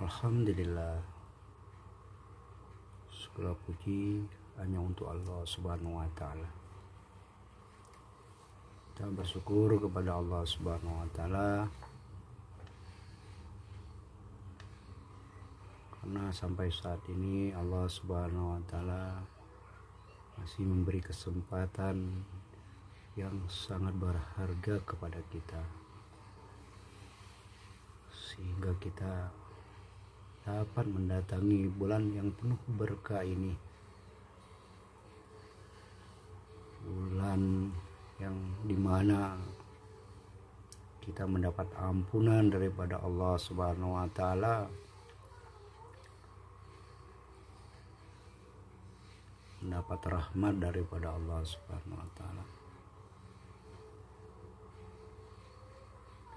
Alhamdulillah, segala puji hanya untuk Allah Subhanahu wa Ta'ala. Kita bersyukur kepada Allah Subhanahu wa Ta'ala karena sampai saat ini Allah Subhanahu wa Ta'ala masih memberi kesempatan yang sangat berharga kepada kita, sehingga kita dapat mendatangi bulan yang penuh berkah ini, bulan yang dimana kita mendapat ampunan daripada Allah Subhanahu wa Ta'ala, mendapat rahmat daripada Allah Subhanahu wa Ta'ala,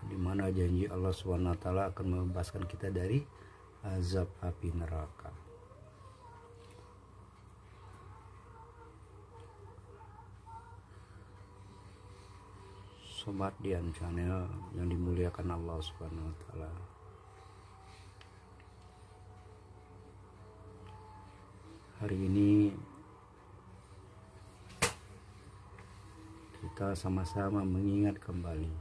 di mana janji Allah Subhanahu wa Ta'ala akan membebaskan kita dari azab api neraka. Sobat Dian Channel yang dimuliakan Allah Subhanahu wa Ta'ala, hari ini kita sama-sama mengingat kembali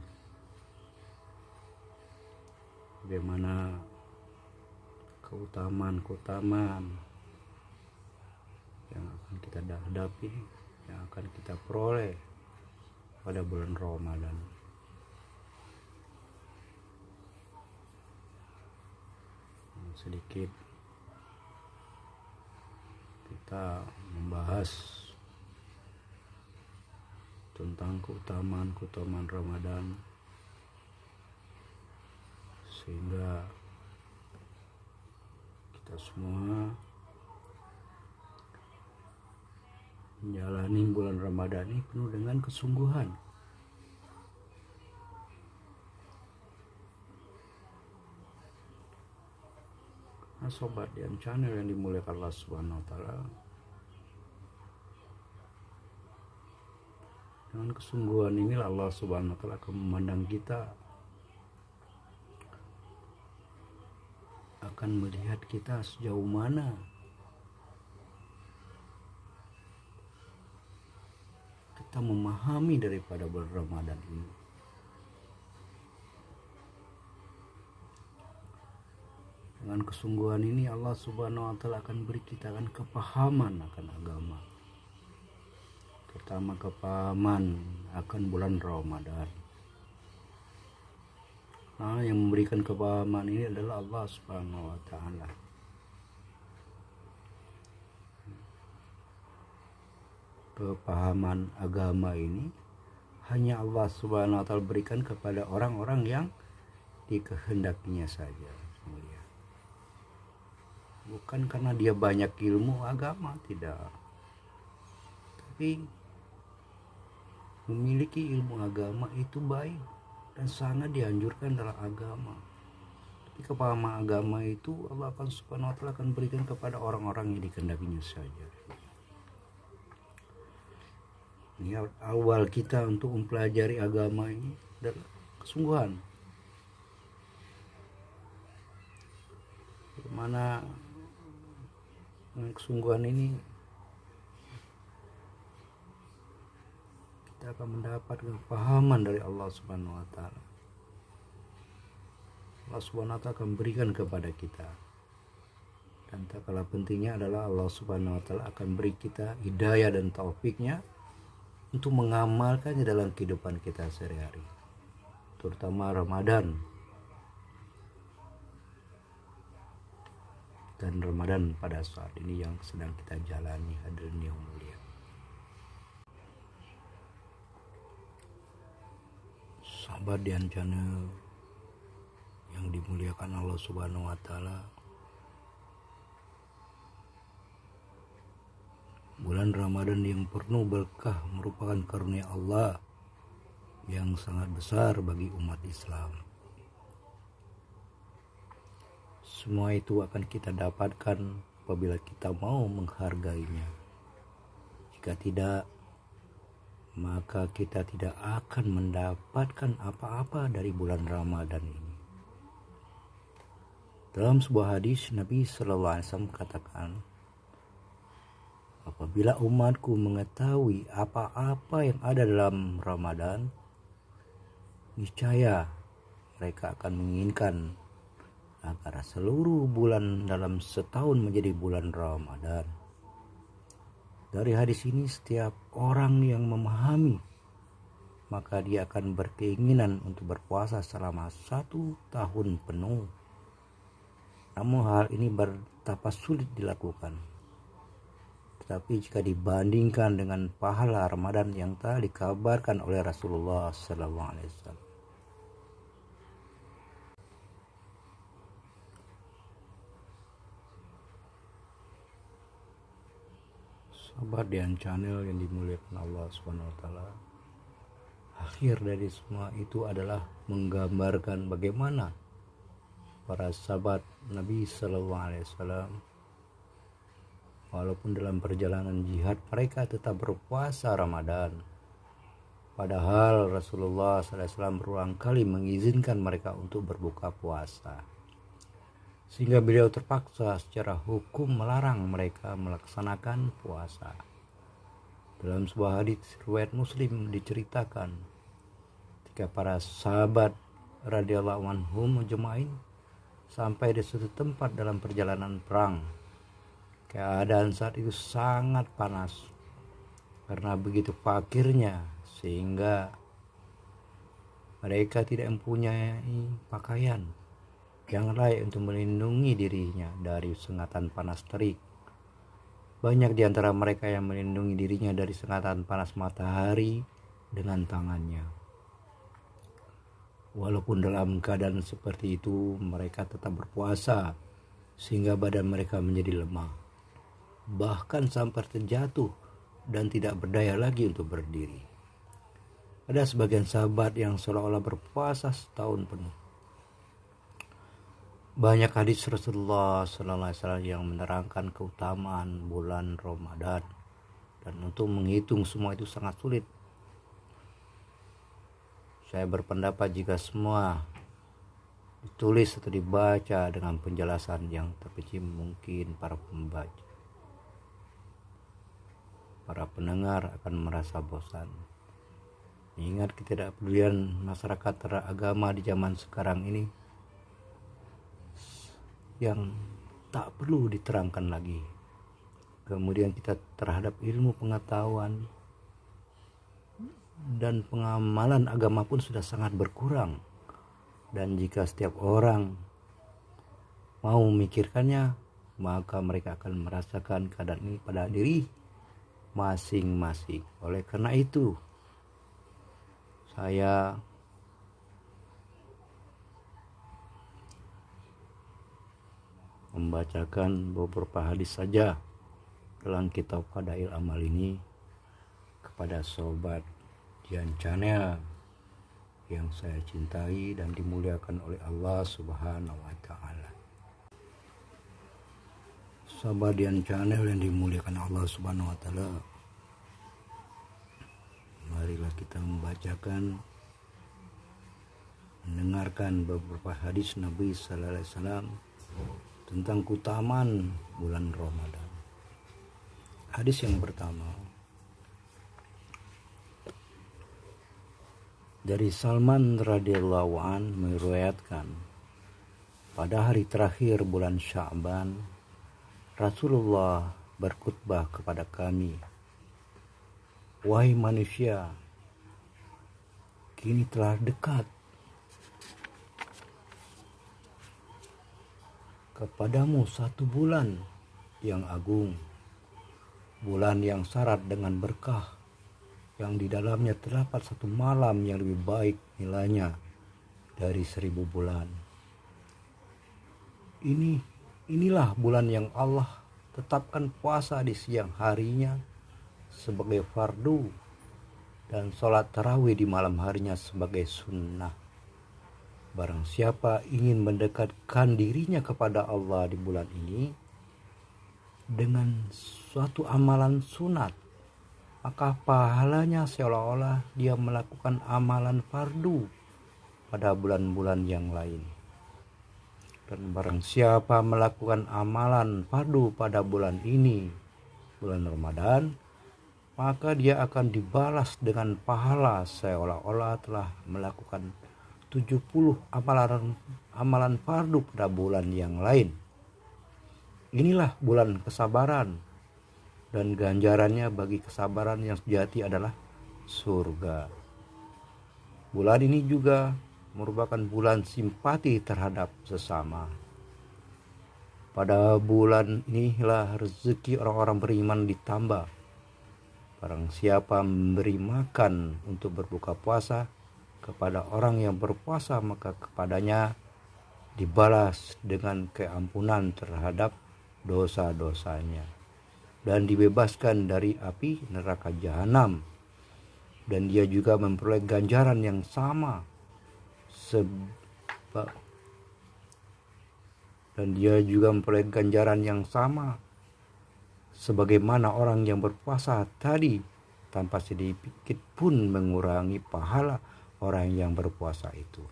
bagaimana keutamaan yang akan kita hadapi, yang akan kita peroleh pada bulan Ramadan. Sedikit kita membahas tentang keutamaan Ramadan, sehingga kita semua menjalani bulan Ramadan ini penuh dengan kesungguhan. Nah, Sobat Dian Channel yang dimuliakan Allah Subhanahu wa Ta'ala, dengan kesungguhan inilah Allah Subhanahu wa Ta'ala akan memandang kita, akan melihat kita sejauh mana kita memahami daripada bulan Ramadan ini. Dengan kesungguhan ini Allah Subhanahu wa Ta'ala akan beri kita akan kepahaman akan agama, terutama kepahaman akan bulan Ramadan. Nah, yang memberikan kepahaman ini adalah Allah Subhanahu wa Ta'ala. Kepahaman agama ini hanya Allah Subhanahu wa Ta'ala berikan kepada orang-orang yang dikehendakinya saja. Bukan karena dia banyak ilmu agama, tidak, tapi memiliki ilmu agama itu baik dan sangat dianjurkan dalam agama. Tapi kepahaman agama itu Allah Subhanahu wa Ta'ala akan berikan kepada orang-orang yang dikehendakinya saja. Ini awal kita untuk mempelajari agama ini adalah kesungguhan. Bagaimana dengan kesungguhan ini kita akan mendapat kepahaman dari Allah Subhanahu wa Ta'ala. Allah Subhanahu wa Ta'ala akan berikan kepada kita, dan tak kalah pentingnya adalah Allah Subhanahu wa Ta'ala akan beri kita hidayah dan taufiknya untuk mengamalkannya dalam kehidupan kita sehari-hari, terutama Ramadan. Dan Ramadan pada saat ini yang sedang kita jalani, hadirin yang mulia. Sahabat Dian Channel yang dimuliakan Allah Subhanahu wa Ta'ala, Bulan Ramadan yang penuh berkah merupakan karunia Allah yang sangat besar bagi umat Islam. Semua itu akan kita dapatkan apabila kita mau menghargainya. Jika tidak, maka kita tidak akan mendapatkan apa-apa dari bulan Ramadan ini. Dalam sebuah hadis, Nabi SAW katakan, apabila umatku mengetahui apa-apa yang ada dalam Ramadan, niscaya mereka akan menginginkan agar seluruh bulan dalam setahun menjadi bulan Ramadan. Dari hadis ini, setiap orang yang memahami, maka dia akan berkeinginan untuk berpuasa selama 1 tahun penuh. Namun hal ini betapa sulit dilakukan. Tetapi jika dibandingkan dengan pahala Ramadan yang telah dikabarkan oleh Rasulullah SAW. Sahabat Dian Channel yang dimuliakan Allah SWT, akhir dari semua itu adalah menggambarkan bagaimana para sahabat Nabi SAW, walaupun dalam perjalanan jihad mereka tetap berpuasa Ramadan. Padahal Rasulullah SAW berulang kali mengizinkan mereka untuk berbuka puasa, sehingga beliau terpaksa secara hukum melarang mereka melaksanakan puasa. Dalam sebuah hadis riwayat Muslim diceritakan, ketika para sahabat radhiyallahu anhum majma'in sampai di suatu tempat dalam perjalanan perang, keadaan saat itu sangat panas karena begitu fakirnya, sehingga mereka tidak mempunyai pakaian yang layak untuk melindungi dirinya dari sengatan panas terik. Banyak di antara mereka yang melindungi dirinya dari sengatan panas matahari dengan tangannya. Walaupun dalam keadaan seperti itu, mereka tetap berpuasa sehingga badan mereka menjadi lemah, bahkan sampai terjatuh dan tidak berdaya lagi untuk berdiri. Ada sebagian sahabat yang seolah-olah berpuasa setahun penuh. Banyak hadis Rasulullah SAW yang menerangkan keutamaan bulan Ramadan, dan untuk menghitung semua itu sangat sulit. Saya berpendapat jika semua ditulis atau dibaca dengan penjelasan yang terperinci, mungkin para pembaca, para pendengar akan merasa bosan. Mengingat ketidakpedulian masyarakat terhadap agama di zaman sekarang ini yang tak perlu diterangkan lagi. Kemudian kita terhadap ilmu pengetahuan dan pengamalan agama pun sudah sangat berkurang. Dan jika setiap orang mau memikirkannya, maka mereka akan merasakan keadaan ini pada diri masing-masing. Oleh karena itu, saya membacakan beberapa hadis saja dalam kitab Fadail Amal ini kepada sobat Dian Channel yang saya cintai dan dimuliakan oleh Allah Subhanahu wa Ta'ala. Sobat Dian Channel yang dimuliakan Allah Subhanahu wa Ta'ala, marilah kita membacakan, mendengarkan beberapa hadis Nabi sallallahu alaihi wasallam tentang keutamaan bulan Ramadan. Hadis yang pertama dari Salman radhiyallahu an meriwayatkan, pada hari terakhir bulan Sya'ban, Rasulullah berkhutbah kepada kami, "Wahai manusia, kini telah dekat kepadamu 1 bulan yang agung, bulan yang syarat dengan berkah, yang di dalamnya terdapat 1 malam yang lebih baik nilainya dari 1000 bulan. Inilah bulan yang Allah tetapkan puasa di siang harinya sebagai fardu dan sholat tarawih di malam harinya sebagai sunnah. Barang siapa ingin mendekatkan dirinya kepada Allah di bulan ini dengan suatu amalan sunat, maka pahalanya seolah-olah dia melakukan amalan fardu pada bulan-bulan yang lain. Dan barang siapa melakukan amalan fardu pada bulan ini, bulan Ramadan, maka dia akan dibalas dengan pahala seolah-olah telah melakukan 70 amalan fardu pada bulan yang lain. Inilah bulan kesabaran, dan ganjarannya bagi kesabaran yang sejati adalah surga. Bulan ini juga merupakan bulan simpati terhadap sesama. Pada bulan inilah rezeki orang-orang beriman ditambah. Barang siapa memberi makan untuk berbuka puasa kepada orang yang berpuasa, maka kepadanya dibalas dengan keampunan terhadap dosa-dosanya dan dibebaskan dari api neraka jahanam, dan dia juga memperoleh ganjaran yang sama sebagaimana orang yang berpuasa tadi, tanpa sedikit pun mengurangi pahala orang yang berpuasa itu.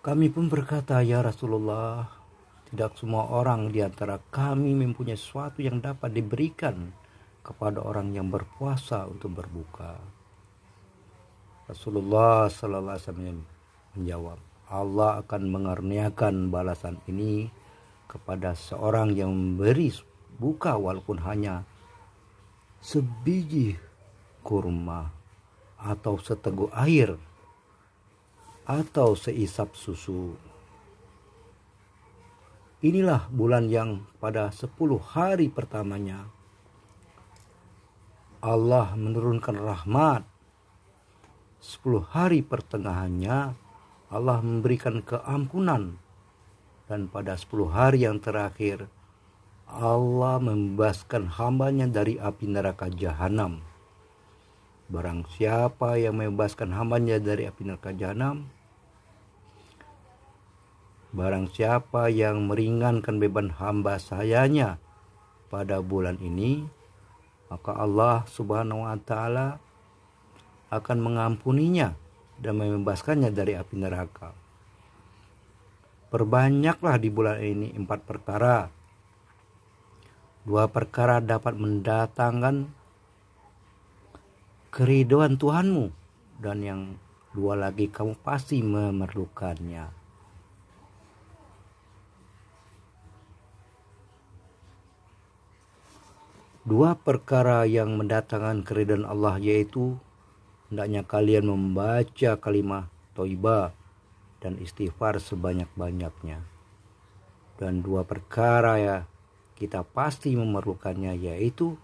Kami pun berkata, ya Rasulullah, tidak semua orang di antara kami mempunyai sesuatu yang dapat diberikan kepada orang yang berpuasa untuk berbuka. Rasulullah sallallahu alaihi wasallam menjawab, Allah akan mengaruniakan balasan ini kepada seorang yang memberi buka walaupun hanya sebiji kurma atau seteguk air atau seisap susu. Inilah bulan yang pada 10 hari pertamanya Allah menurunkan rahmat. 10 hari pertengahannya Allah memberikan keampunan, dan pada 10 hari yang terakhir Allah membebaskan hambanya dari api neraka jahanam. Barang siapa yang membebaskan hambanya dari api neraka jahanam, barang siapa yang meringankan beban hamba sayanya pada bulan ini, maka Allah Subhanahu wa Ta'ala akan mengampuninya dan membebaskannya dari api neraka. Perbanyaklah di bulan ini 4 perkara. 2 perkara dapat mendatangkan keridhaan Tuhanmu, dan yang 2 lagi kamu pasti memerlukannya. Dua perkara yang mendatangkan keridhaan Allah yaitu hendaknya kalian membaca kalimah thayyibah dan istighfar sebanyak-banyaknya. Dan 2 perkara ya kita pasti memerlukannya, yaitu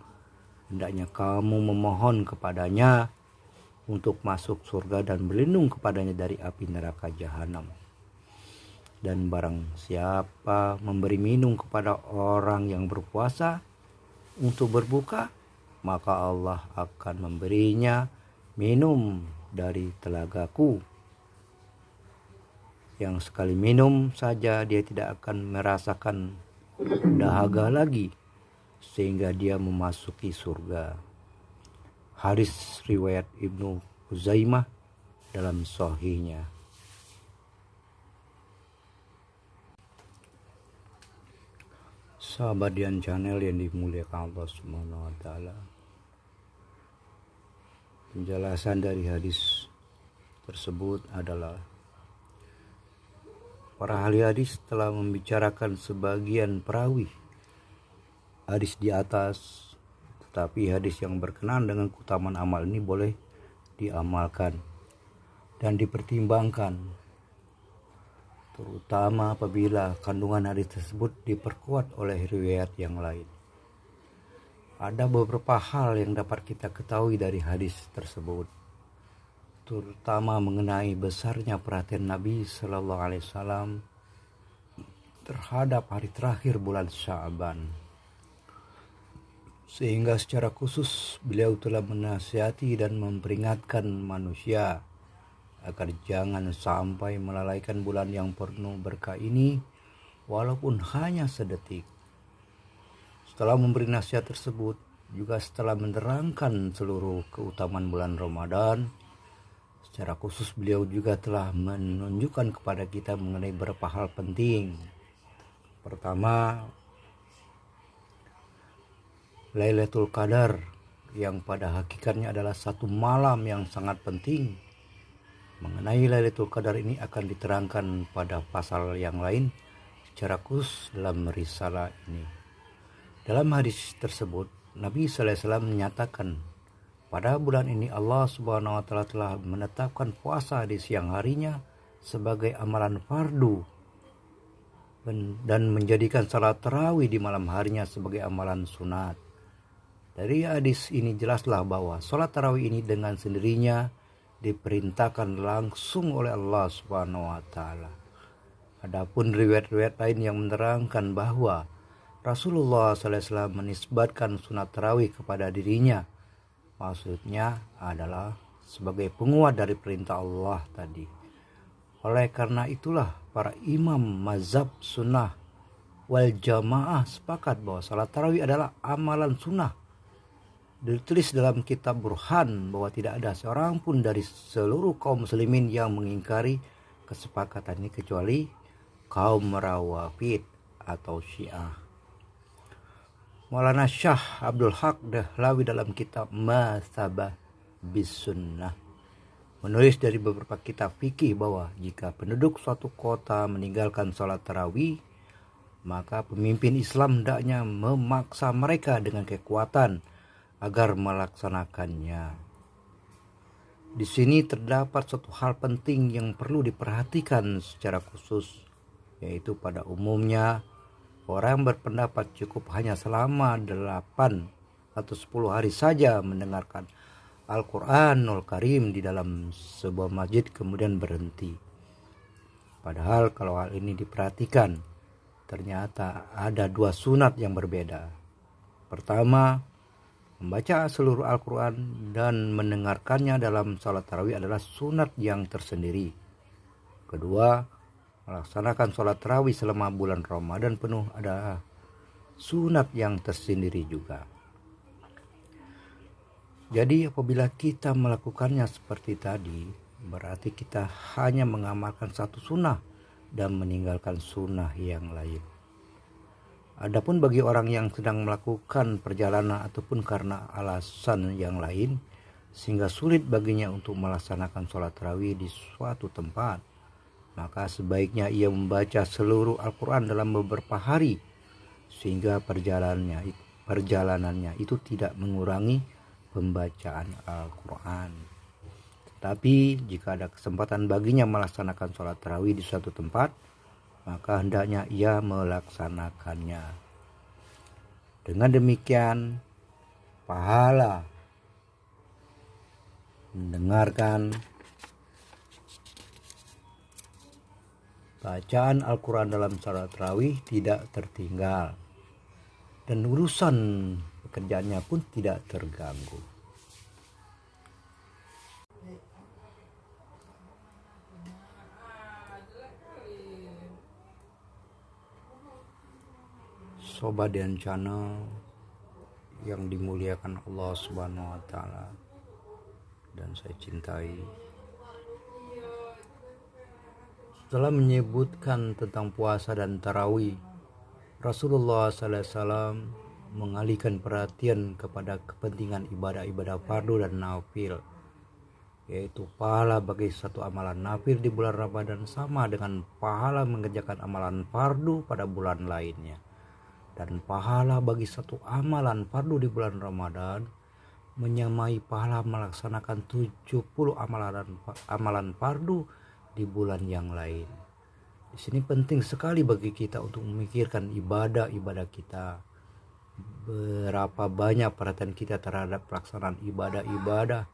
hendaknya kamu memohon kepadanya untuk masuk surga dan berlindung kepadanya dari api neraka jahanam. Dan barang siapa memberi minum kepada orang yang berpuasa untuk berbuka, maka Allah akan memberinya minum dari telagaku, yang sekali minum saja dia tidak akan merasakan dahaga lagi sehingga dia memasuki surga. Hadis riwayat Ibnu Huzaimah dalam sahihnya. Sahabat Dian Channel yang dimuliakan Allah Subhanahu wa Ta'ala, penjelasan dari hadis tersebut adalah para ahli hadis telah membicarakan sebagian perawi hadis di atas, tetapi hadis yang berkenaan dengan keutamaan amal ini boleh diamalkan dan dipertimbangkan, terutama apabila kandungan hadis tersebut diperkuat oleh riwayat yang lain. Ada beberapa hal yang dapat kita ketahui dari hadis tersebut, terutama mengenai besarnya perhatian Nabi Sallallahu Alaihi Wasallam terhadap hari terakhir bulan Sya'ban. Sehingga secara khusus beliau telah menasihati dan memperingatkan manusia agar jangan sampai melalaikan bulan yang penuh berkah ini walaupun hanya sedetik. Setelah memberi nasihat tersebut, juga setelah menerangkan seluruh keutamaan bulan Ramadan, secara khusus beliau juga telah menunjukkan kepada kita mengenai beberapa hal penting. Pertama, Lailatul Qadar yang pada hakikatnya adalah satu malam yang sangat penting. Mengenai Lailatul Qadar ini akan diterangkan pada pasal yang lain secara khusus dalam risalah ini. Dalam hadis tersebut, Nabi sallallahu alaihi wasallam menyatakan, pada bulan ini Allah Subhanahu wa taala telah menetapkan puasa di siang harinya sebagai amalan fardu dan menjadikan salat tarawih di malam harinya sebagai amalan sunat. Dari hadis ini jelaslah bahwa salat tarawih ini dengan sendirinya diperintahkan langsung oleh Allah Subhanahu wa taala. Adapun riwayat-riwayat lain yang menerangkan bahwa Rasulullah sallallahu alaihi wasallam menisbatkan sunat tarawih kepada dirinya, maksudnya adalah sebagai penguat dari perintah Allah tadi. Oleh karena itulah para imam mazhab sunnah wal jamaah sepakat bahwa salat tarawih adalah amalan sunnah. Ditulis dalam kitab Burhan bahwa tidak ada seorang pun dari seluruh kaum muslimin yang mengingkari kesepakatan ini kecuali kaum Rawafid atau Syiah. Maulana Syah Abdul Haq Dahlawi dalam kitab Masabah bis Sunnah menulis dari beberapa kitab fikih bahwa jika penduduk suatu kota meninggalkan sholat tarawih, maka pemimpin Islam hendaknya memaksa mereka dengan kekuatan agar melaksanakannya. Di sini terdapat suatu hal penting yang perlu diperhatikan secara khusus, yaitu pada umumnya orang berpendapat cukup hanya selama 8 atau 10 hari saja mendengarkan Al-Quranul Karim di dalam sebuah masjid kemudian berhenti. Padahal kalau hal ini diperhatikan, ternyata ada 2 sunat yang berbeda. Pertama, membaca seluruh Al-Quran dan mendengarkannya dalam salat tarawih adalah sunat yang tersendiri. Kedua, melaksanakan salat tarawih selama bulan Ramadan penuh adalah sunat yang tersendiri juga. Jadi apabila kita melakukannya seperti tadi, berarti kita hanya mengamalkan satu sunnah dan meninggalkan sunnah yang lain. Adapun bagi orang yang sedang melakukan perjalanan ataupun karena alasan yang lain sehingga sulit baginya untuk melaksanakan sholat tarawih di suatu tempat, maka sebaiknya ia membaca seluruh Al-Quran dalam beberapa hari sehingga perjalanannya itu tidak mengurangi pembacaan Al-Quran. Tetapi jika ada kesempatan baginya melaksanakan sholat tarawih di suatu tempat, maka hendaknya ia melaksanakannya. Dengan demikian, pahala mendengarkan bacaan Al-Quran dalam salat tarawih tidak tertinggal dan urusan pekerjaannya pun tidak terganggu. Sobat dan channel yang dimuliakan Allah Subhanahu wa taala dan saya cintai. Setelah menyebutkan tentang puasa dan tarawih, Rasulullah sallallahu alaihi wasallam mengalihkan perhatian kepada kepentingan ibadah-ibadah fardu dan nafil, yaitu pahala bagi satu amalan nafil di bulan Ramadan sama dengan pahala mengerjakan amalan fardu pada bulan lainnya. Dan pahala bagi satu amalan fardu di bulan Ramadan menyamai pahala melaksanakan 70 amalan fardu di bulan yang lain. Di sini penting sekali bagi kita untuk memikirkan ibadah-ibadah kita. Berapa banyak perhatian kita terhadap pelaksanaan ibadah-ibadah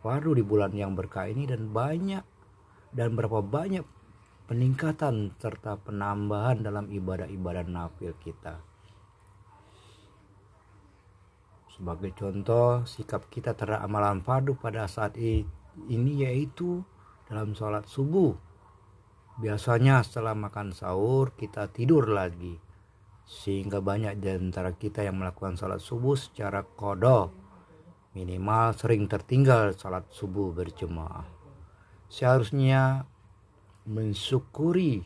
fardu di bulan yang berkah ini dan berapa banyak peningkatan serta penambahan dalam ibadah-ibadah nafil kita. Sebagai contoh, sikap kita terhadap amalan fardu pada saat ini yaitu dalam sholat subuh. Biasanya setelah makan sahur kita tidur lagi, sehingga banyak di antara kita yang melakukan sholat subuh secara qadha, minimal sering tertinggal sholat subuh berjemaah. Seharusnya mensyukuri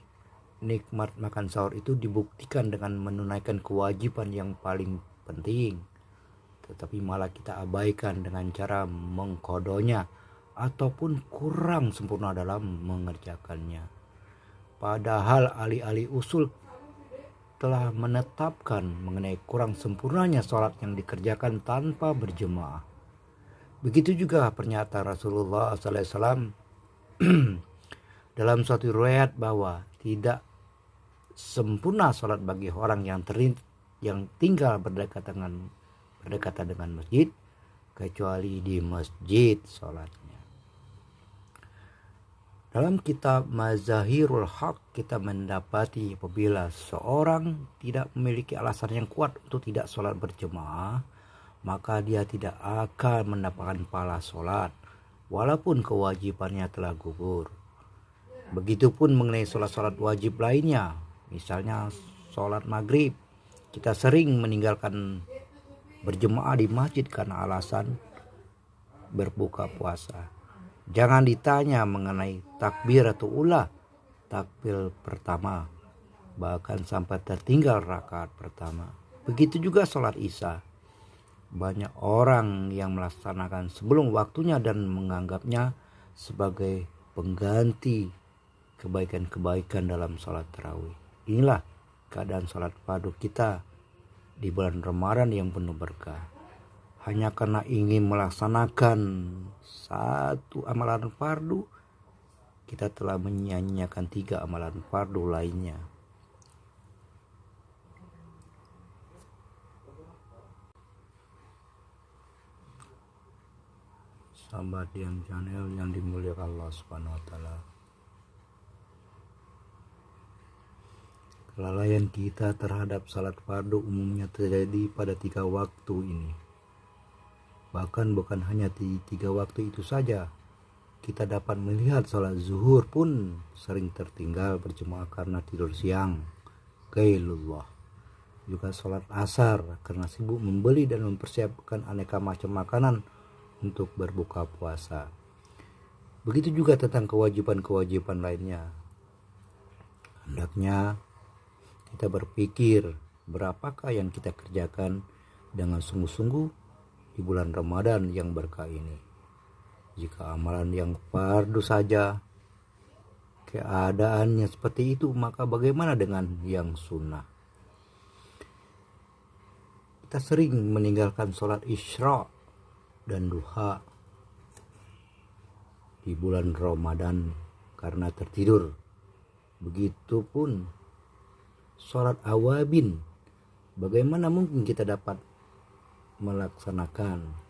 nikmat makan sahur itu dibuktikan dengan menunaikan kewajiban yang paling penting, tetapi malah kita abaikan dengan cara mengqadanya ataupun kurang sempurna dalam mengerjakannya. Padahal ahli-ahli usul telah menetapkan mengenai kurang sempurnanya sholat yang dikerjakan tanpa berjemaah. Begitu juga pernyataan Rasulullah SAW dalam suatu riwayat bahwa tidak sempurna sholat bagi orang yang tinggal berdekatan dengan masjid, kecuali di masjid sholatnya. Dalam kitab Mazahirul Haq kita mendapati apabila seorang tidak memiliki alasan yang kuat untuk tidak sholat berjemaah, maka dia tidak akan mendapatkan pahala sholat walaupun kewajibannya telah gugur. Begitupun mengenai sholat-sholat wajib lainnya, misalnya sholat maghrib. Kita sering meninggalkan berjemaah di masjid karena alasan berbuka puasa. Jangan ditanya mengenai takbir atau ulah takbir pertama, bahkan sampai tertinggal rakaat pertama. Begitu juga sholat isya. Banyak orang yang melaksanakan sebelum waktunya dan menganggapnya sebagai pengganti kebaikan-kebaikan dalam sholat tarawih. Inilah keadaan sholat fardu kita di bulan Ramadan yang penuh berkah. Hanya karena ingin melaksanakan satu amalan fardu, kita telah menyia-nyiakan 3 amalan fardu lainnya. Sahabat yang channel yang dimuliakan Allah Subhanahu wa taala. Kelalaian kita terhadap salat fardu umumnya terjadi pada 3 waktu ini. Bahkan bukan hanya di 3 waktu itu saja. Kita dapat melihat salat zuhur pun sering tertinggal berjemaah karena tidur siang, qailullah. Juga salat asar karena sibuk membeli dan mempersiapkan aneka macam makanan untuk berbuka puasa. Begitu juga tentang kewajiban-kewajiban lainnya. Hendaknya kita berpikir berapakah yang kita kerjakan dengan sungguh-sungguh di bulan Ramadan yang berkah ini. Jika amalan yang fardu saja keadaannya seperti itu, maka bagaimana dengan yang sunnah? Kita sering meninggalkan sholat isya dan duha di bulan Ramadan karena tertidur. Begitupun sholat awabin. Bagaimana mungkin kita dapat melaksanakan?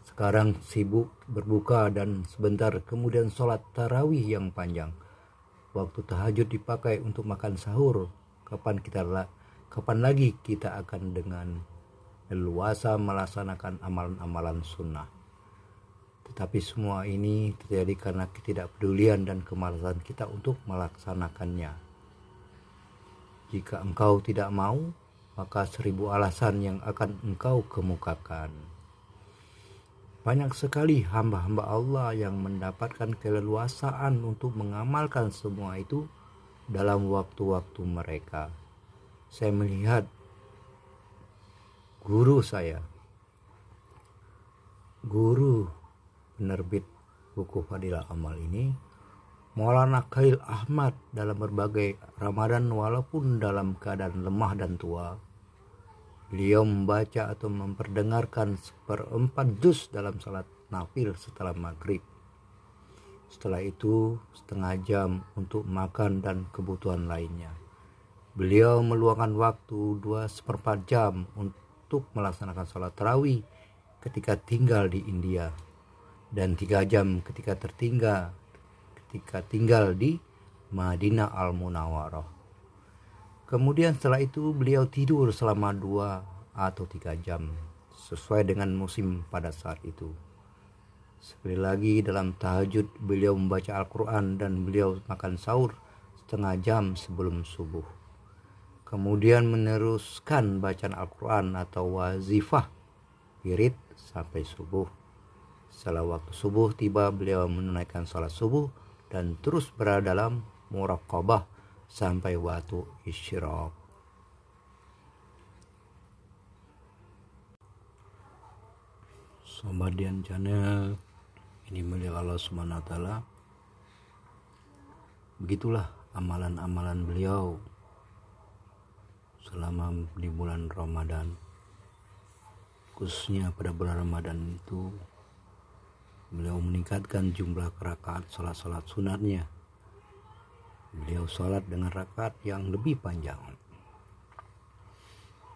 Sekarang sibuk berbuka dan sebentar kemudian sholat tarawih yang panjang. Waktu tahajud dipakai untuk makan sahur. Kapan lagi kita akan dengan leluasa melaksanakan amalan-amalan sunnah? Tetapi semua ini terjadi karena ketidakpedulian dan kemalasan kita untuk melaksanakannya. Jika engkau tidak mau, maka 1000 alasan yang akan engkau kemukakan. Banyak sekali hamba-hamba Allah yang mendapatkan keleluasaan untuk mengamalkan semua itu dalam waktu-waktu mereka. Saya melihat guru penerbit buku Fadilah Amal ini, Maulana Khail Ahmad, dalam berbagai Ramadan walaupun dalam keadaan lemah dan tua, beliau membaca atau memperdengarkan 1/4 juz dalam salat nafil setelah maghrib. Setelah itu setengah jam untuk makan dan kebutuhan lainnya. Beliau meluangkan waktu 2/4 jam untuk melaksanakan salat tarawih ketika tinggal di India, dan 3 jam ketika tinggal di Madinah Al-Munawwarah. Kemudian setelah itu beliau tidur selama 2 atau 3 jam sesuai dengan musim pada saat itu. Sekali lagi, dalam tahajud beliau membaca Al-Quran dan beliau makan sahur setengah jam sebelum subuh. Kemudian meneruskan bacaan Al-Quran atau wazifah wirid sampai subuh. Setelah waktu subuh tiba, beliau menunaikan salat subuh dan terus berada dalam muraqabah sampai waktu isyraq. Sobat Dian Channel, ini milik Allah Subhanahu wa taala. Begitulah amalan-amalan beliau selama di bulan Ramadan. Khususnya pada bulan Ramadan itu beliau meningkatkan jumlah rakaat salat sunatnya. Beliau salat dengan rakaat yang lebih panjang.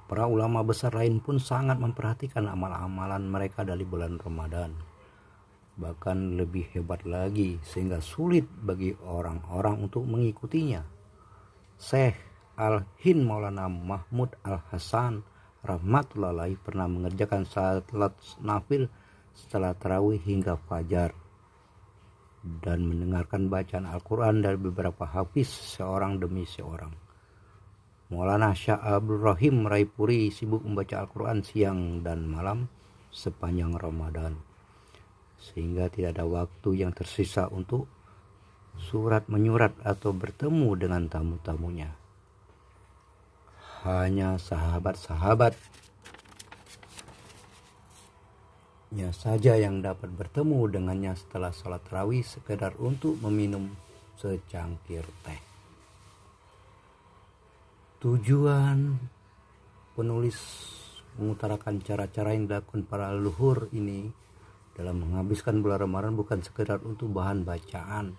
Para ulama besar lain pun sangat memperhatikan amal-amalan mereka dari bulan Ramadan. Bahkan lebih hebat lagi sehingga sulit bagi orang-orang untuk mengikutinya. Syekh Al-Hind Maulana Mahmud Al-Hasan rahmatullahi pernah mengerjakan salat nafil setelah tarawih hingga fajar dan mendengarkan bacaan Al-Quran dari beberapa hafiz seorang demi seorang. Maulana Syah Abdul Rahim Raipuri sibuk membaca Al-Quran siang dan malam sepanjang Ramadan, sehingga tidak ada waktu yang tersisa untuk surat menyurat atau bertemu dengan tamu-tamunya. Hanya sahabat-sahabatnya saja yang dapat bertemu dengannya setelah sholat tarawih sekedar untuk meminum secangkir teh. Tujuan penulis mengutarakan cara-cara yang dilakukan para leluhur ini dalam menghabiskan bulan Ramadan bukan sekedar untuk bahan bacaan,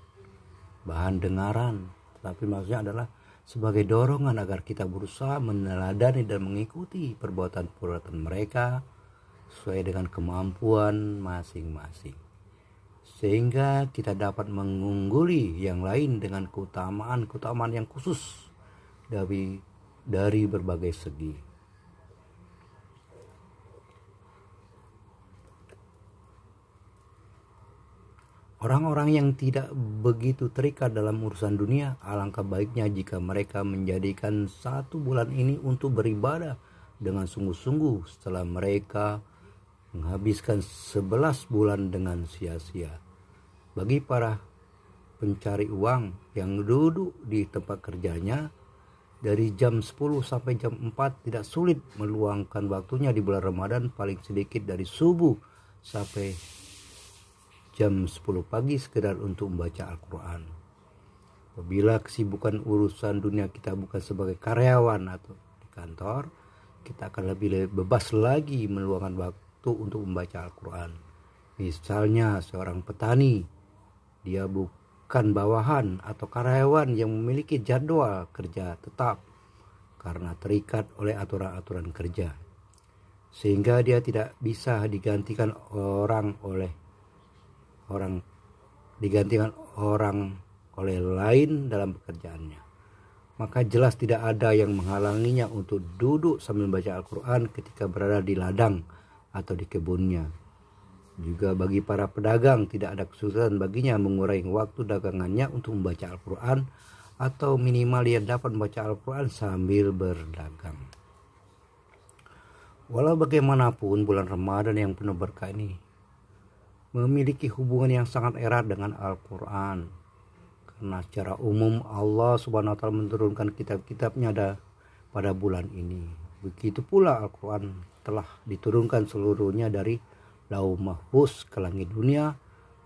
bahan dengaran, tapi maksudnya adalah sebagai dorongan agar kita berusaha meneladani dan mengikuti perbuatan-perbuatan mereka sesuai dengan kemampuan masing-masing, sehingga kita dapat mengungguli yang lain dengan keutamaan yang khusus dari berbagai segi. Orang-orang yang tidak begitu terikat dalam urusan dunia, alangkah baiknya jika mereka menjadikan 1 bulan ini untuk beribadah dengan sungguh-sungguh setelah mereka menghabiskan 11 bulan dengan sia-sia. Bagi para pencari uang yang duduk di tempat kerjanya dari jam 10 sampai jam 4 tidak sulit meluangkan waktunya di bulan Ramadan paling sedikit dari subuh sampai jam 10 pagi sekedar untuk membaca Al-Quran. Apabila kesibukan urusan dunia kita bukan sebagai karyawan atau di kantor, kita akan lebih bebas lagi meluangkan waktu untuk membaca Al-Quran. Misalnya seorang petani, dia bukan bawahan atau karyawan yang memiliki jadwal kerja tetap karena terikat oleh aturan-aturan kerja, sehingga dia tidak bisa digantikan orang oleh lain dalam pekerjaannya. Maka jelas tidak ada yang menghalanginya untuk duduk sambil membaca Al-Quran ketika berada di ladang atau di kebunnya. Juga bagi para pedagang tidak ada kesulitan baginya mengurangi waktu dagangannya untuk membaca Al-Quran, atau minimal dia dapat membaca Al-Quran sambil berdagang. Walau bagaimanapun, bulan Ramadan yang penuh berkah ini memiliki hubungan yang sangat erat dengan Al-Quran, karena secara umum Allah Subhanahu wa taala menurunkan kitab-kitabnya pada bulan ini. Begitu pula Al-Quran telah diturunkan seluruhnya dari Lauh Mahfuz ke langit dunia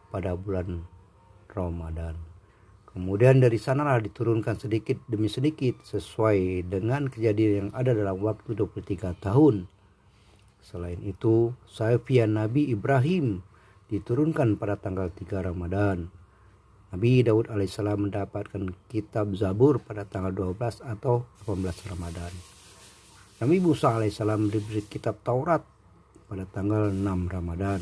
pada bulan Ramadan. Kemudian dari sanalah diturunkan sedikit demi sedikit sesuai dengan kejadian yang ada dalam waktu 23 tahun. Selain itu, Sahifiyah Nabi Ibrahim diturunkan pada tanggal 3 Ramadan. Nabi Daud alaihissalam mendapatkan kitab Zabur pada tanggal 12 atau 18 Ramadan. Nabi Musa alaihissalam diberi kitab Taurat pada tanggal 6 Ramadan.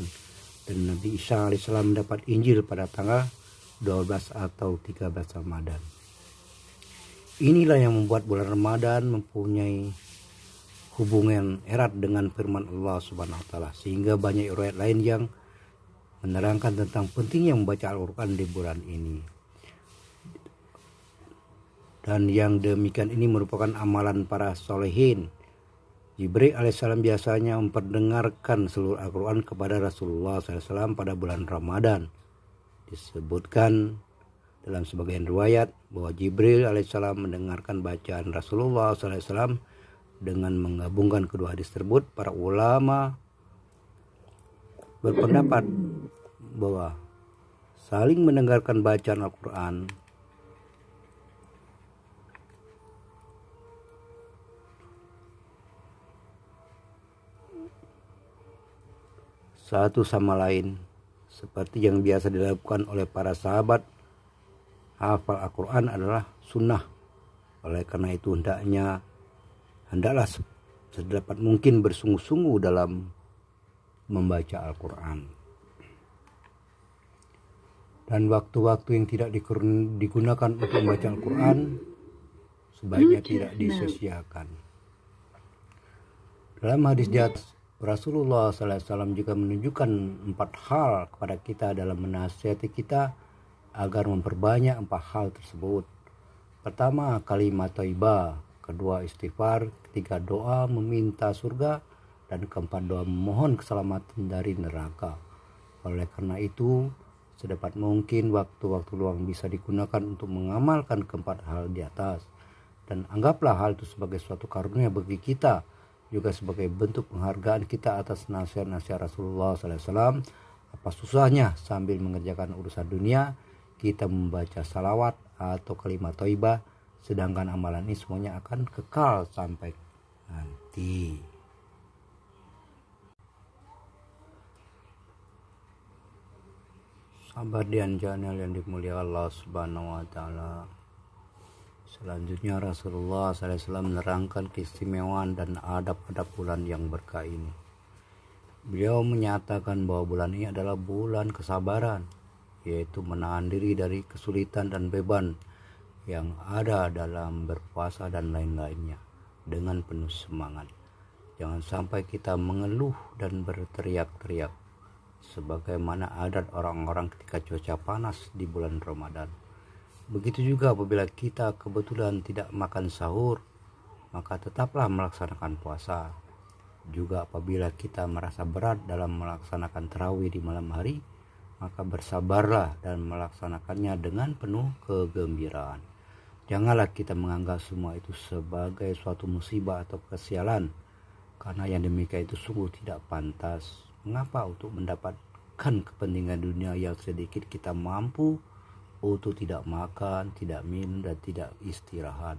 Dan Nabi Isa alaihissalam mendapat Injil pada tanggal 12 atau 13 Ramadan. Inilah yang membuat bulan Ramadan mempunyai hubungan erat dengan firman Allah Subhanahu wa taala, sehingga banyak riwayat lain yang menerangkan tentang pentingnya membaca Al-Qur'an di bulan ini. Dan yang demikian ini merupakan amalan para solehin. Jibril alaihissalam biasanya memperdengarkan seluruh Al-Quran kepada Rasulullah SAW pada bulan Ramadan. Disebutkan dalam sebagian riwayat bahwa Jibril alaihissalam mendengarkan bacaan Rasulullah SAW dengan menggabungkan kedua hadis tersebut. Para ulama berpendapat bahwa saling mendengarkan bacaan Al-Quran satu sama lain, seperti yang biasa dilakukan oleh para sahabat. Hafal Al-Quran adalah sunnah. Oleh karena itu hendaklah sedapat mungkin bersungguh-sungguh dalam membaca Al-Quran. Dan waktu-waktu yang tidak digunakan untuk membaca Al-Quran sebaiknya tidak disia-siakan. Dalam hadis di atas, Rasulullah SAW juga menunjukkan 4 hal kepada kita dalam menasihati kita agar memperbanyak 4 hal tersebut. Pertama, kalimat thayyibah. Kedua, istighfar. Ketiga, doa meminta surga. Dan keempat, doa memohon keselamatan dari neraka. Oleh karena itu, sedapat mungkin waktu-waktu luang bisa digunakan untuk mengamalkan keempat hal di atas. Dan anggaplah hal itu sebagai suatu karunia bagi kita, juga sebagai bentuk penghargaan kita atas nasihat-nasihat Rasulullah SAW. Apa susahnya sambil mengerjakan urusan dunia kita membaca salawat atau kalimat thayyibah, sedangkan amalan ini semuanya akan kekal sampai nanti. Sahabat dan channel yang dimuliakan Allah Subhanahu wa taala. Selanjutnya Rasulullah SAW menerangkan keistimewaan dan adab-adab bulan yang berkah ini. Beliau menyatakan bahwa bulan ini adalah bulan kesabaran, yaitu menahan diri dari kesulitan dan beban yang ada dalam berpuasa dan lain-lainnya dengan penuh semangat. Jangan sampai kita mengeluh dan berteriak-teriak sebagaimana adat orang-orang ketika cuaca panas di bulan Ramadan. Begitu juga apabila kita kebetulan tidak makan sahur, maka tetaplah melaksanakan puasa. Juga apabila kita merasa berat dalam melaksanakan tarawih di malam hari, maka bersabarlah dan melaksanakannya dengan penuh kegembiraan. Janganlah kita menganggap semua itu sebagai suatu musibah atau kesialan, karena yang demikian itu sungguh tidak pantas. Mengapa untuk mendapatkan kepentingan dunia yang sedikit kita mampu untuk tidak makan, tidak minum, dan tidak istirahat.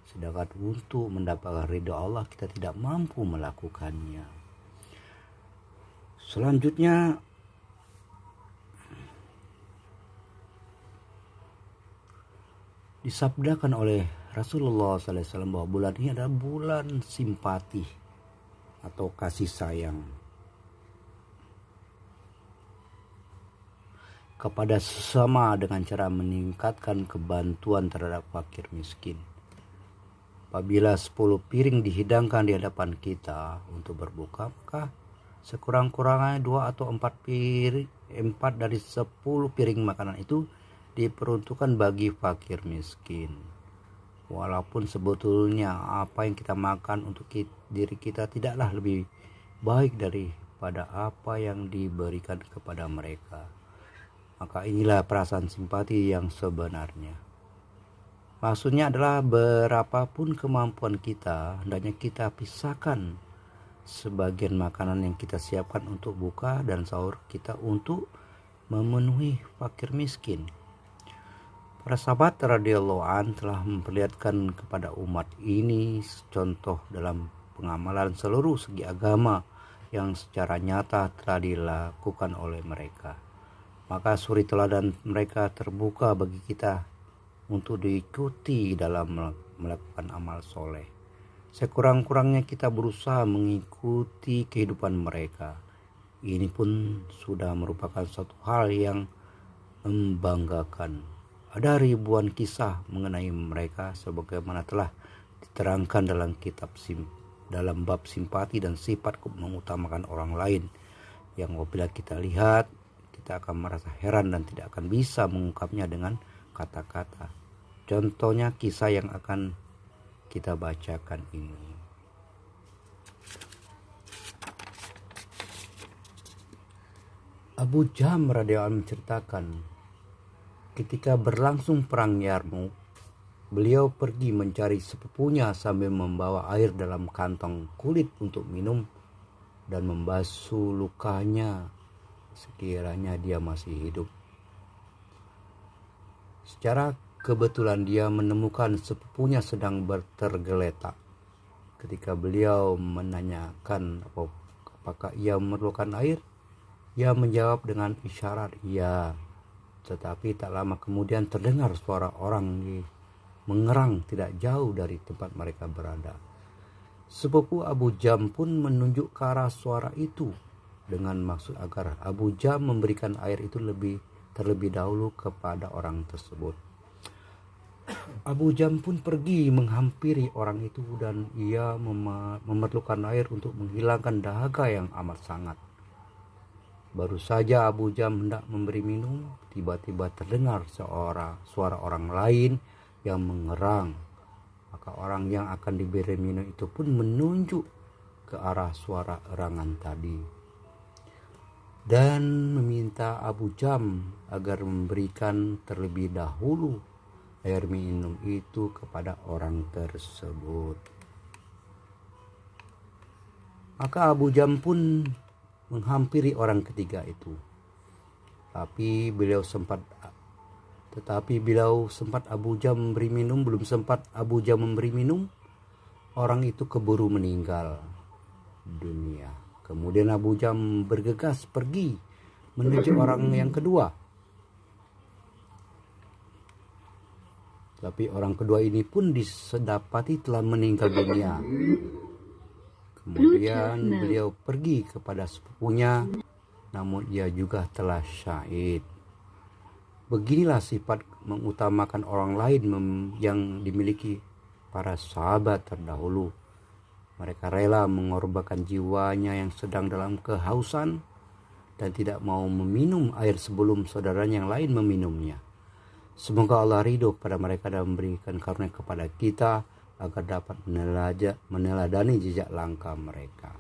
Sedangkan untuk mendapatkan ridha Allah kita tidak mampu melakukannya. Selanjutnya disabdakan oleh Rasulullah SAW bahwa bulan ini adalah bulan simpati atau kasih sayang kepada sesama dengan cara meningkatkan kebantuan terhadap fakir miskin. Apabila 10 piring dihidangkan di hadapan kita untuk berbuka, maka sekurang-kurangnya 2 atau 4 dari 10 piring makanan itu diperuntukkan bagi fakir miskin. Walaupun sebetulnya apa yang kita makan untuk diri kita tidaklah lebih baik daripada apa yang diberikan kepada mereka. Maka inilah perasaan simpati yang sebenarnya. Maksudnya adalah berapapun kemampuan kita, hendaknya kita pisahkan sebagian makanan yang kita siapkan untuk buka dan sahur kita untuk memenuhi fakir miskin. Para sahabat radhiyallahu anhum telah memperlihatkan kepada umat ini contoh dalam pengamalan seluruh segi agama yang secara nyata telah dilakukan oleh mereka. Maka suri teladan mereka terbuka bagi kita untuk diikuti dalam melakukan amal soleh. Sekurang-kurangnya kita berusaha mengikuti kehidupan mereka. Ini pun sudah merupakan suatu hal yang membanggakan. Ada ribuan kisah mengenai mereka sebagaimana telah diterangkan dalam kitab dalam bab simpati dan sifat mengutamakan orang lain, yang apabila kita lihat kita akan merasa heran dan tidak akan bisa mengungkapnya dengan kata-kata. Contohnya kisah yang akan kita bacakan ini. Abu Jahm radhiyallahu anhu menceritakan, ketika berlangsung perang Yarmuk, beliau pergi mencari sepupunya sambil membawa air dalam kantong kulit untuk minum dan membasuh lukanya sekiranya dia masih hidup. Secara kebetulan dia menemukan sepupunya sedang tergeletak. Ketika beliau menanyakan apakah ia memerlukan air, ia menjawab dengan isyarat iya. Tetapi tak lama kemudian terdengar suara orang mengerang tidak jauh dari tempat mereka berada. Sepupu Abu Jahm pun menunjuk ke arah suara itu dengan maksud agar Abu Jahm memberikan air itu terlebih dahulu kepada orang tersebut. Abu Jahm pun pergi menghampiri orang itu dan ia memerlukan air untuk menghilangkan dahaga yang amat sangat. Baru saja Abu Jahm hendak memberi minum, tiba-tiba terdengar suara orang lain yang mengerang. Maka orang yang akan diberi minum itu pun menunjuk ke arah suara erangan tadi dan meminta Abu Jahm agar memberikan terlebih dahulu air minum itu kepada orang tersebut. Maka Abu Jahm pun menghampiri orang ketiga itu. Tetapi bila sempat Abu Jahm memberi minum, belum sempat Abu Jahm memberi minum, orang itu keburu meninggal dunia. Kemudian Abu Jahm bergegas pergi menuju orang yang kedua. Tapi orang kedua ini pun didapati telah meninggal dunia. Kemudian beliau pergi kepada sepupunya, namun ia juga telah syahid. Beginilah sifat mengutamakan orang lain yang dimiliki para sahabat terdahulu. Mereka rela mengorbankan jiwanya yang sedang dalam kehausan dan tidak mau meminum air sebelum saudaranya yang lain meminumnya. Semoga Allah ridho kepada mereka dan memberikan karunia kepada kita agar dapat meneladani jejak langkah mereka.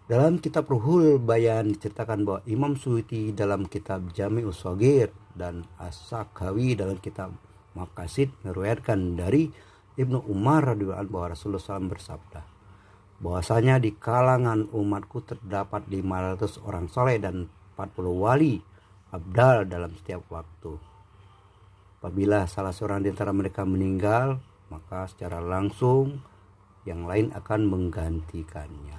Dalam kitab Ruhul Bayan diceritakan bahwa Imam Suyuti dalam kitab Jami'us Shaghir dan As-Sakhawi dalam kitab Maqasid meriwayatkan dari Ibnu Umar radhiyallahu anhu bahwa Rasulullah SAW bersabda, bahwasanya di kalangan umatku terdapat 500 orang soleh dan 40 wali abdal dalam setiap waktu. Apabila salah seorang di antara mereka meninggal, maka secara langsung yang lain akan menggantikannya.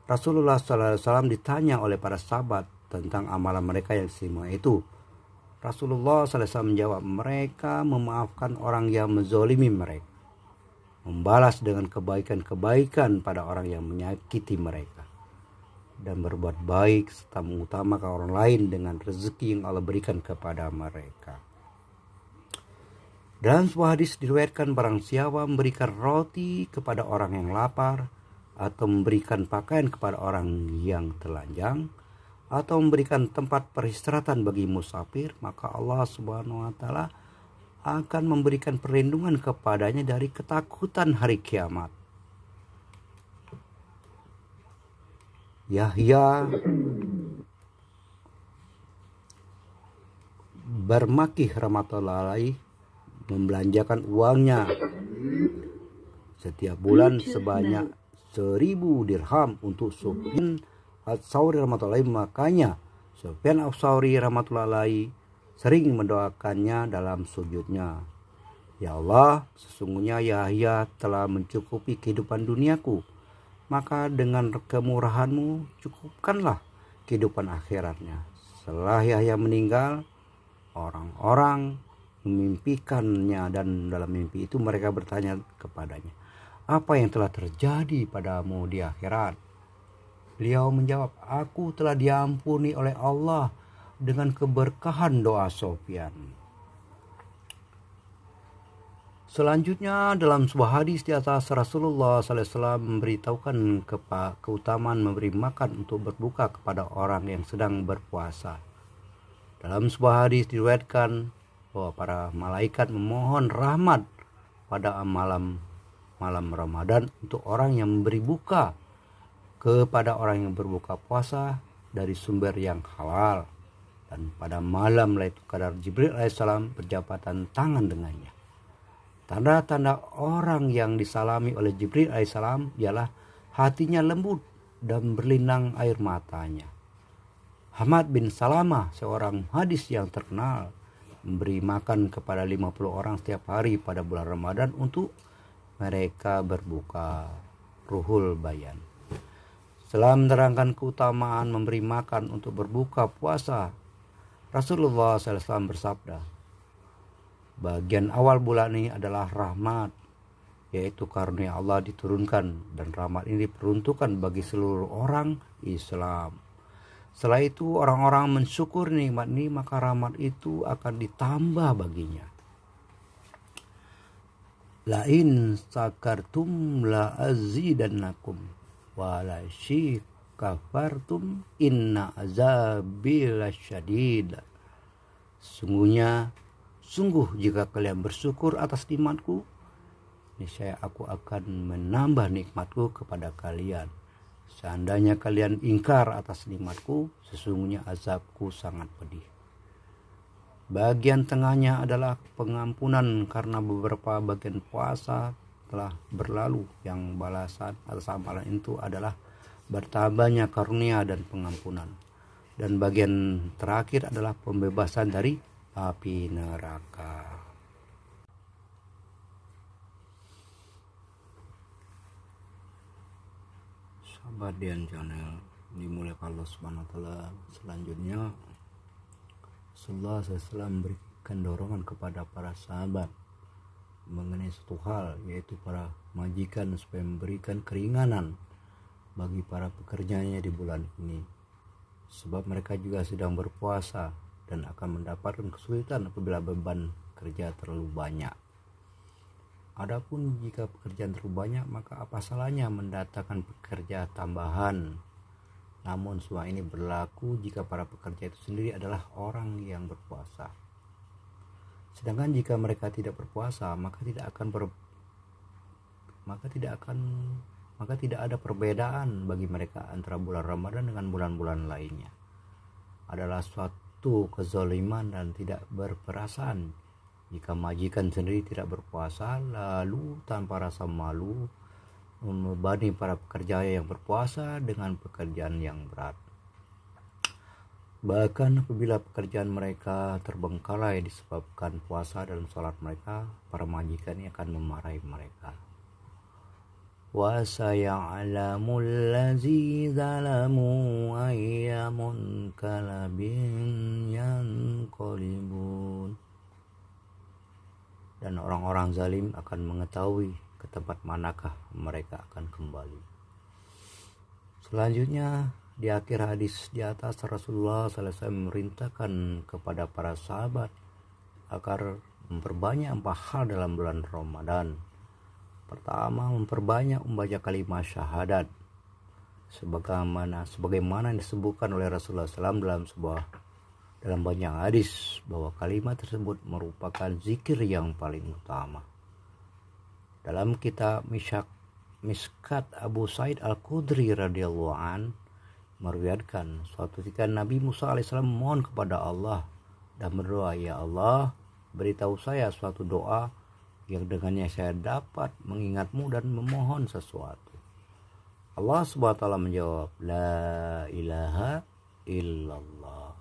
Rasulullah SAW ditanya oleh para sahabat tentang amalan mereka yang istimewa itu. Rasulullah SAW menjawab, mereka memaafkan orang yang menzolimi mereka, membalas dengan kebaikan-kebaikan pada orang yang menyakiti mereka, dan berbuat baik serta mengutamakan orang lain dengan rezeki yang Allah berikan kepada mereka. Dalam sebuah hadis diriwayatkan, barang siapa memberikan roti kepada orang yang lapar, atau memberikan pakaian kepada orang yang telanjang, atau memberikan tempat peristirahatan bagi musafir, maka Allah Subhanahu wa taala akan memberikan perlindungan kepadanya dari ketakutan hari kiamat. Yahya Barmakih rahmatullahi alaih membelanjakan uangnya setiap bulan sebanyak 1000 dirham untuk Sufyan Ats-Tsauri rahmatullahi alaih. Makanya Sufyan Ats-Tsauri rahmatullahi alaih sering mendoakannya dalam sujudnya, ya Allah, sesungguhnya Yahya telah mencukupi kehidupan duniaku, maka dengan kemurahanmu cukupkanlah kehidupan akhiratnya. Setelah Yahya meninggal, orang-orang memimpikannya, dan dalam mimpi itu mereka bertanya kepadanya, apa yang telah terjadi padamu di akhirat? Beliau menjawab, aku telah diampuni oleh Allah dengan keberkahan doa Sufyan. Selanjutnya dalam sebuah hadis di atas Rasulullah SAW memberitahukan keutamaan memberi makan untuk berbuka kepada orang yang sedang berpuasa. Dalam sebuah hadis diriwayatkan bahwa para malaikat memohon rahmat pada malam Ramadan untuk orang yang memberi buka kepada orang yang berbuka puasa dari sumber yang halal. Dan pada malam Lailatul Qadar Jibril alaihissalam berjabatan tangan dengannya. Tanda-tanda orang yang disalami oleh Jibril alaihissalam ialah hatinya lembut dan berlinang air matanya. Hamad bin Salamah, seorang hadis yang terkenal, memberi makan kepada 50 orang setiap hari pada bulan Ramadan untuk mereka berbuka. Ruhul Bayan. Setelah menerangkan keutamaan memberi makan untuk berbuka puasa, Rasulullah SAW bersabda, bagian awal bulan ini adalah rahmat, yaitu karunia Allah diturunkan, dan rahmat ini diperuntukkan bagi seluruh orang Islam. Setelah itu orang-orang mensyukur nikmat ini, maka rahmat itu akan ditambah baginya. La in sakartum la azidannakum wa la kafartum inna azabi lasyadid. Sungguh jika kalian bersyukur atas nikmatku, niscaya aku akan menambah nikmatku kepada kalian. Seandainya kalian ingkar atas nikmatku, sesungguhnya azabku sangat pedih. Bagian tengahnya adalah pengampunan karena beberapa bagian puasa telah berlalu, yang balasan atas amalan itu adalah bertambahnya karunia dan pengampunan. Dan bagian terakhir adalah pembebasan dari api neraka. Sahabat Dian Channel dimulai Allah Subhanahu wa taala. Selanjutnya Rasulullah SAW memberikan dorongan kepada para sahabat mengenai satu hal, yaitu para majikan supaya memberikan keringanan bagi para pekerjanya di bulan ini, sebab mereka juga sedang berpuasa dan akan mendapatkan kesulitan apabila beban kerja terlalu banyak. Adapun jika pekerjaan terlalu banyak, maka apa salahnya mendatangkan pekerja tambahan. Namun semua ini berlaku jika para pekerja itu sendiri adalah orang yang berpuasa. Sedangkan jika mereka tidak berpuasa, maka tidak ada perbedaan bagi mereka antara bulan Ramadan dengan bulan-bulan lainnya. Adalah suatu kezaliman dan tidak berperasaan jika majikan sendiri tidak berpuasa lalu tanpa rasa malu membebani para pekerja yang berpuasa dengan pekerjaan yang berat. Bahkan apabila pekerjaan mereka terbengkalai disebabkan puasa dan sholat mereka, para majikan ini akan memarahi mereka. Wa saya'lamul ladzi zalamu ayyamun kalabin yanqalibun. Dan orang-orang zalim akan mengetahui ke tempat manakah mereka akan kembali. Selanjutnya di akhir hadis di atas, Rasulullah SAW memerintahkan kepada para sahabat agar memperbanyak 4 hal dalam bulan Ramadan. Pertama, memperbanyak membaca kalimat syahadat sebagaimana yang disebutkan oleh Rasulullah SAW dalam banyak hadis bahwa kalimat tersebut merupakan zikir yang paling utama. Dalam kitab Miskat Abu Sa'id Al-Khudri radhiyallahu an meriwayatkan suatu ketika Nabi Musa alaihissalam memohon kepada Allah dan berdoa, ya Allah, beritahu saya suatu doa yang dengannya saya dapat mengingatmu dan memohon sesuatu. Allah subhanahu wa ta'ala menjawab, la ilaha illallah.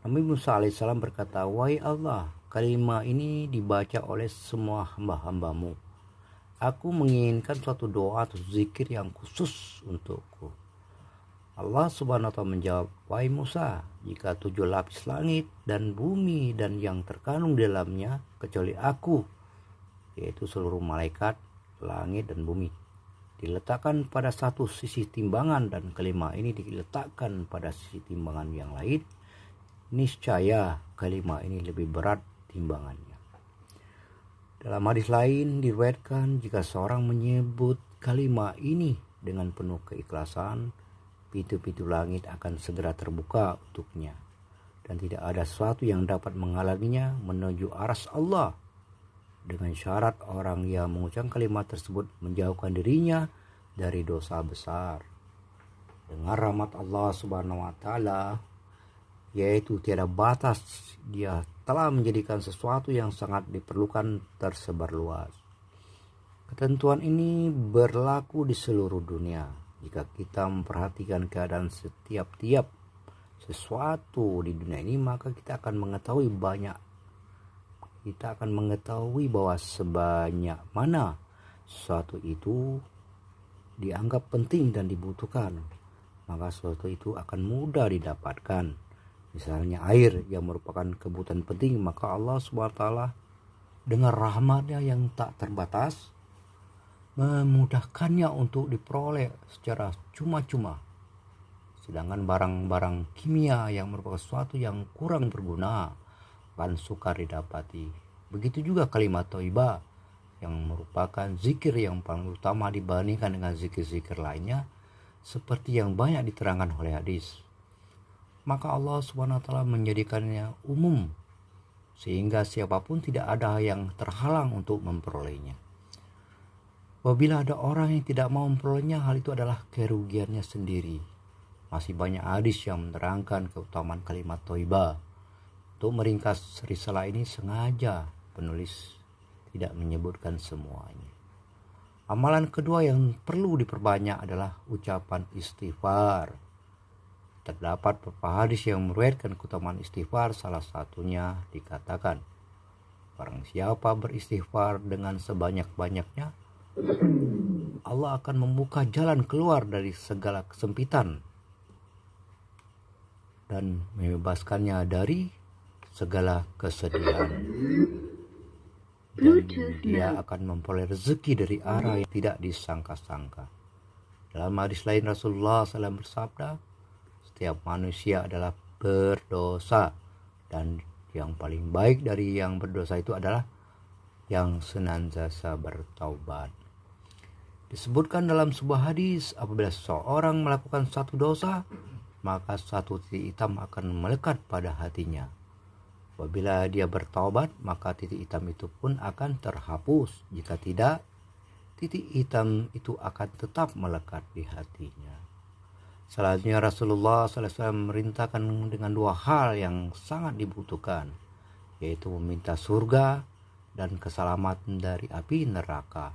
Nabi Musa alaihissalam berkata, wahai Allah, kalimat ini dibaca oleh semua hamba-hambamu. Aku menginginkan suatu doa atau zikir yang khusus untukku. Allah subhanahu wa ta'ala menjawab, wahai Musa, jika 7 lapis langit dan bumi dan yang terkandung di dalamnya kecuali aku, yaitu seluruh malaikat, langit dan bumi, diletakkan pada satu sisi timbangan dan kalimat ini diletakkan pada sisi timbangan yang lain, niscaya kalimat ini lebih berat timbangannya. Dalam hadis lain diriwayatkan jika seorang menyebut kalimat ini dengan penuh keikhlasan, pintu-pintu langit akan segera terbuka untuknya dan tidak ada sesuatu yang dapat menghalanginya menuju arsy Allah. Dengan syarat orang yang mengucapkan kalimat tersebut menjauhkan dirinya dari dosa besar. Dengan rahmat Allah Subhanahu wa taala, yaitu tiada batas, Dia telah menjadikan sesuatu yang sangat diperlukan tersebar luas. Ketentuan ini berlaku di seluruh dunia. Jika kita memperhatikan keadaan setiap sesuatu di dunia ini, maka kita akan mengetahui bahwa sebanyak mana sesuatu itu dianggap penting dan dibutuhkan, maka sesuatu itu akan mudah didapatkan. Misalnya air yang merupakan kebutuhan penting, maka Allah SWT dengan rahmatnya yang tak terbatas memudahkannya untuk diperoleh secara cuma-cuma. Sedangkan barang-barang kimia yang merupakan sesuatu yang kurang berguna akan sukar didapati. Begitu juga kalimat thayyibah yang merupakan zikir yang paling utama dibandingkan dengan zikir-zikir lainnya, seperti yang banyak diterangkan oleh hadis. Maka Allah SWT menjadikannya umum sehingga siapapun tidak ada yang terhalang untuk memperolehnya. Apabila ada orang yang tidak mau memperolehnya, hal itu adalah kerugiannya sendiri. Masih banyak hadis yang menerangkan keutamaan kalimat thayyibah. Untuk meringkas risalah ini sengaja penulis tidak menyebutkan semuanya. Amalan kedua yang perlu diperbanyak adalah ucapan istighfar. Terdapat beberapa hadis yang meriwayatkan keutamaan istighfar, salah satunya dikatakan, barang siapa beristighfar dengan sebanyak-banyaknya, Allah akan membuka jalan keluar dari segala kesempitan dan membebaskannya dari segala kesedihan. Dan dia akan memperoleh rezeki dari arah yang tidak disangka-sangka. Dalam hadis lain Rasulullah SAW bersabda, setiap manusia adalah berdosa dan yang paling baik dari yang berdosa itu adalah yang senantiasa bertaubat. Disebutkan dalam sebuah hadis, apabila seseorang melakukan satu dosa, maka satu titik hitam akan melekat pada hatinya. Apabila dia bertaubat, maka titik hitam itu pun akan terhapus. Jika tidak, titik hitam itu akan tetap melekat di hatinya. Selanjutnya Rasulullah SAW memerintahkan dengan dua hal yang sangat dibutuhkan, yaitu meminta surga dan keselamatan dari api neraka.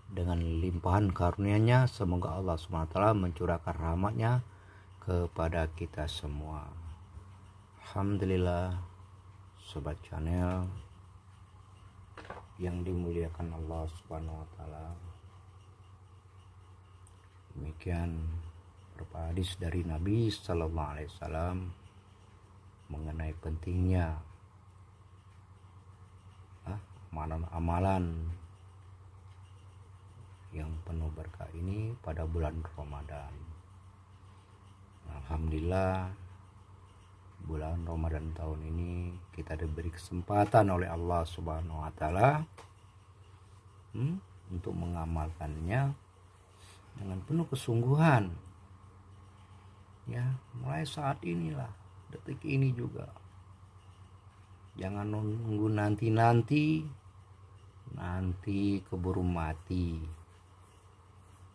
Dengan limpahan karunia-Nya, semoga Allah SWT mencurahkan rahmat-Nya kepada kita semua. Alhamdulillah, sobat channel yang dimuliakan Allah Subhanahu wa taala. Demikian beberapa hadis dari Nabi sallallahu alaihi wasallam mengenai pentingnya amalan-amalan yang penuh berkah ini pada bulan Ramadan. Alhamdulillah, bulan Ramadan tahun ini kita diberi kesempatan oleh Allah Subhanahu wa taala untuk mengamalkannya dengan penuh kesungguhan. Ya, mulai saat inilah, detik ini juga. Jangan nunggu nanti keburu mati.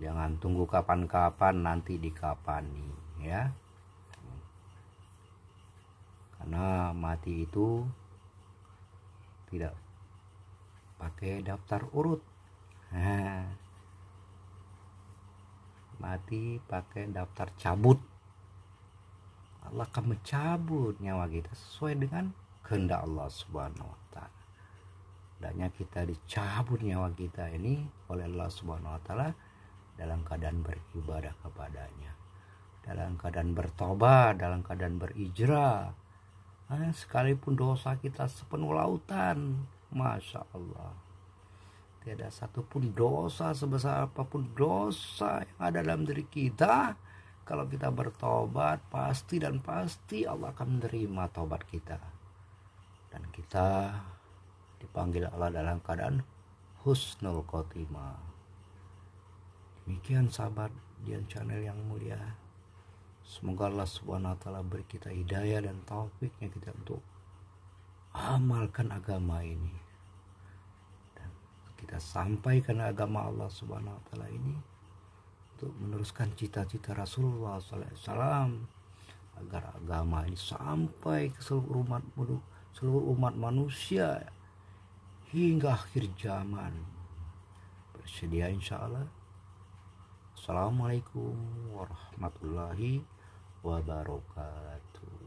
Jangan tunggu kapan-kapan nanti dikapani, ya. Karena mati itu tidak pakai daftar urut. Mati pakai daftar cabut. Allah akan mencabut nyawa kita sesuai dengan kehendak Allah Subhanahu wa taala. Hendaknya kita dicabut nyawa kita ini oleh Allah Subhanahu wa taala dalam keadaan beribadah kepadanya, dalam keadaan bertobat, dalam keadaan berijrah. Sekalipun dosa kita sepenuh lautan, Masya Allah, tiada satupun dosa sebesar apapun dosa yang ada dalam diri kita, kalau kita bertobat pasti Allah akan menerima taubat kita. Dan kita dipanggil Allah dalam keadaan husnul khotimah. Demikian sahabat Dian Channel yang mulia, semoga Allah Subhanahu wa taala beri kita hidayah dan taufiknya kita untuk amalkan agama ini, dan kita sampaikan agama Allah Subhanahu wa taala ini untuk meneruskan cita-cita Rasulullah SAW, agar agama ini sampai ke seluruh umat manusia hingga akhir zaman. Bersedia insya Allah. Assalamualaikum warahmatullahi wabarakatuh.